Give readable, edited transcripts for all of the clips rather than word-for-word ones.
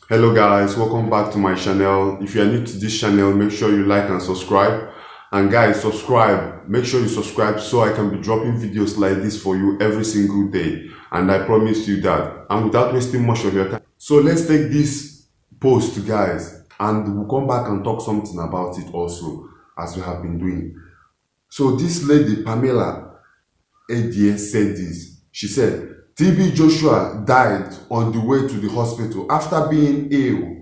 Hello guys, welcome back to my channel. If you are new to this channel, make sure you like and subscribe. And guys, subscribe. Make sure you subscribe so I can be dropping videos like this for you every single day. And I promise you that. And without wasting much of your time. So let's take this post, guys, and we'll come back and talk something about it also, as we have been doing. So this lady, Pamela Adie, said this. She said, TB Joshua died on the way to the hospital after being ill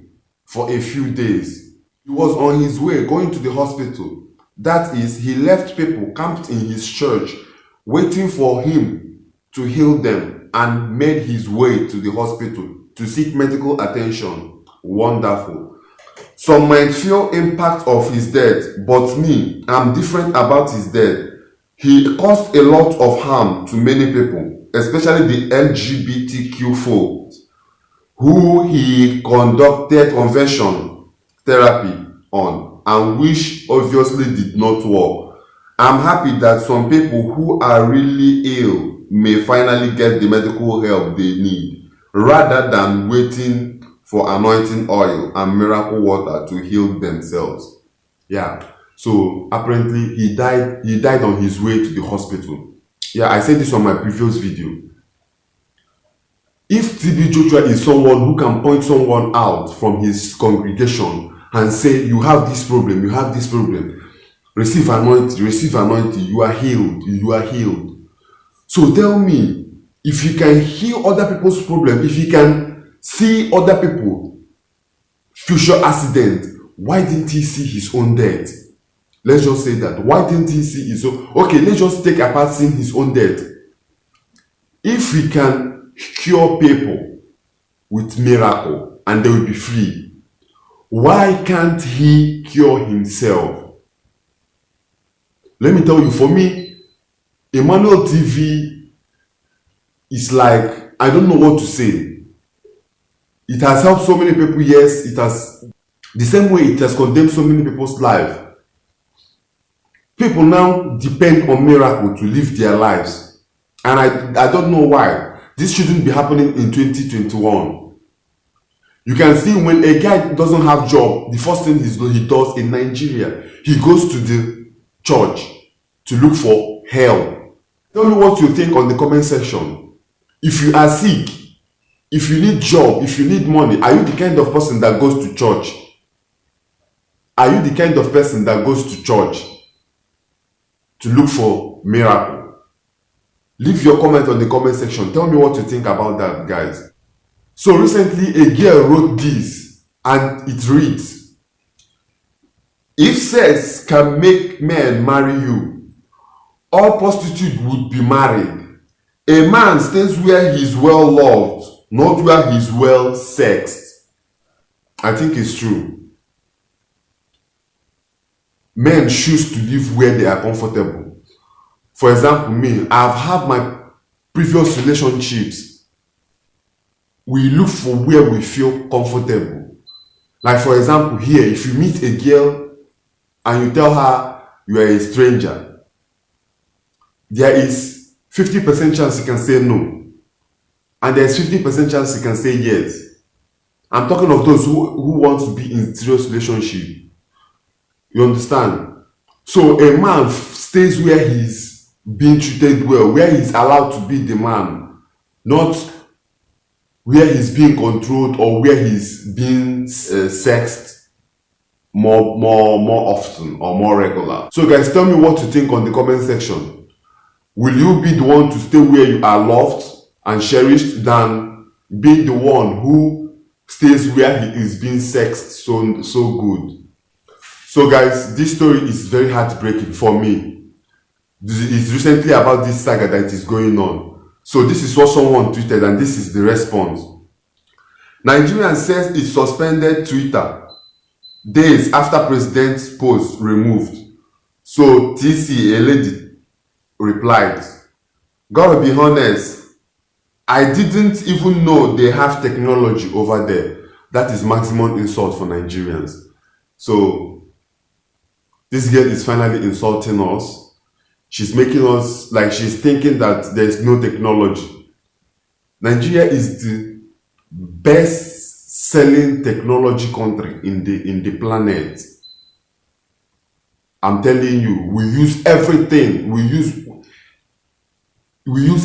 for a few days. He was on his way going to the hospital. That is, he left people camped in his church waiting for him to heal them and made his way to the hospital to seek medical attention. Wonderful. Some might feel impact of his death, but me, I'm different about his death. He caused a lot of harm to many people, especially the LGBTQ folks, who he conducted conversion therapy on, and which obviously did not work. I'm happy that some people who are really ill may finally get the medical help they need, rather than waiting for anointing oil and miracle water to heal themselves. Yeah. So apparently he died on his way to the hospital. Yeah, I said this on my previous video. If TB Joshua is someone who can point someone out from his congregation and say, you have this problem, receive anointing, you are healed. So tell me, if he can heal other people's problem, if he can see other people future accident, why didn't he see his own death? Let's just say that. Why didn't he see his own? Okay, let's just take apart seeing his own death. If he can cure people with miracle and they will be free, why can't he cure himself? Let me tell you, for me, Emmanuel TV is like, I don't know what to say. It has helped so many people, yes. It has, the same way it has condemned so many people's life. People now depend on miracle to live their lives. And I don't know why. This shouldn't be happening in 2021. You can see when a guy doesn't have job, the first thing he does in Nigeria, he goes to the church to look for help. Tell me what you think on the comment section. If you are sick, if you need job, if you need money, are you the kind of person that goes to church? Are you the kind of person that goes to church to look for miracle? Leave your comment on the comment section. Tell me what you think about that, guys. So recently a girl wrote this and it reads, if sex can make men marry you, all prostitutes would be married. A man stays where he's well loved, not where he's well sexed. I think it's true. Men choose to live where they are comfortable. For example, me, I've had my previous relationships. We look for where we feel comfortable. Like for example, here, if you meet a girl and you tell her you are a stranger, there is 50% chance you can say no. And there's 50% chance you can say yes. I'm talking of those who want to be in serious relationship. You understand? So a man stays where he's being treated well, where he's allowed to be the man, not where he's being controlled or where he's being sexed more often or more regular. So guys, tell me what you think on the comment section. Will you be the one to stay where you are loved and cherished than being the one who stays where he is being sexed so good? So guys, this story is very heartbreaking for me. It's recently about this saga that is going on. So this is what someone tweeted and this is the response. Nigerian says it suspended Twitter days after president's post removed. So TC, a lady, replied, gotta be honest, I didn't even know they have technology over there. That is maximum insult for Nigerians. So this girl is finally insulting us. She's making us, like, she's thinking that there's no technology. Nigeria is the best selling technology country in the planet. I'm telling you, we use everything. We use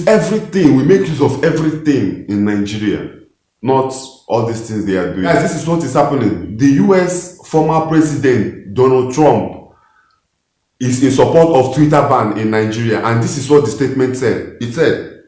everything. We make use of everything in Nigeria. Not all these things they are doing. Guys, this is what is happening. The US former president Donald Trump is in support of Twitter ban in Nigeria, and this is what the statement said. It said,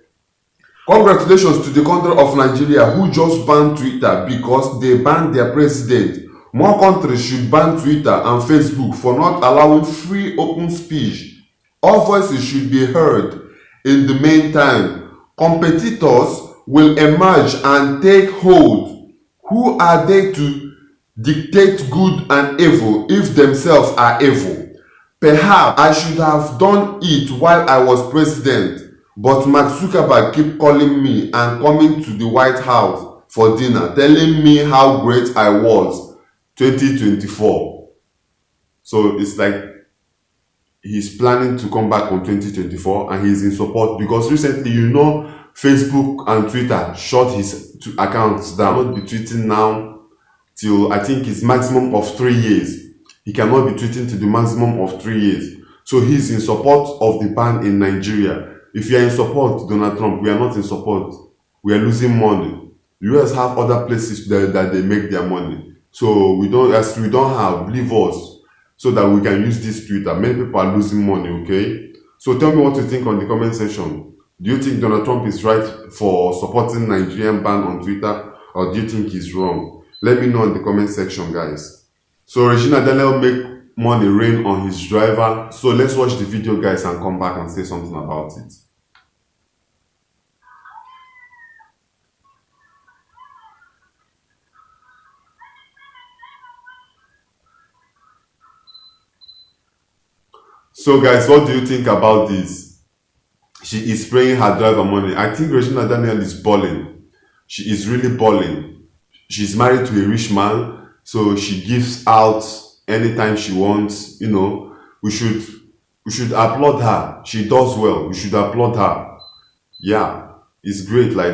"Congratulations to the country of Nigeria who just banned Twitter because they banned their president. More countries should ban Twitter and Facebook for not allowing free open speech. All voices should be heard. In the meantime, competitors will emerge and take hold. Who are they to dictate good and evil if themselves are evil? Perhaps I should have done it while I was president, but Mark Zuckerberg keep calling me and coming to the White House for dinner, telling me how great I was. 2024. So it's like he's planning to come back on 2024, and he's in support because recently, Facebook and Twitter shut his accounts down. He cannot be tweeting now till I think it's maximum of 3 years. He cannot be tweeting to the maximum of 3 years. So he's in support of the ban in Nigeria. If you are in support, Donald Trump, we are not in support. We are losing money. The US have other places that they make their money. So we don't have, leave us so that we can use this Twitter. Many people are losing money, okay? So tell me what you think on the comment section. Do you think Donald Trump is right for supporting Nigerian ban on Twitter, or do you think he's wrong? Let me know in the comment section, guys. So Regina Daniel make money rain on his driver. So let's watch the video, guys, and come back and say something about it. So guys, what do you think about this? She is spraying her driver money. I think Regina Daniel is balling. She is really balling. She's married to a rich man, so she gives out anytime she wants. We should applaud her. She does well. We should applaud her. Yeah, it's great. Like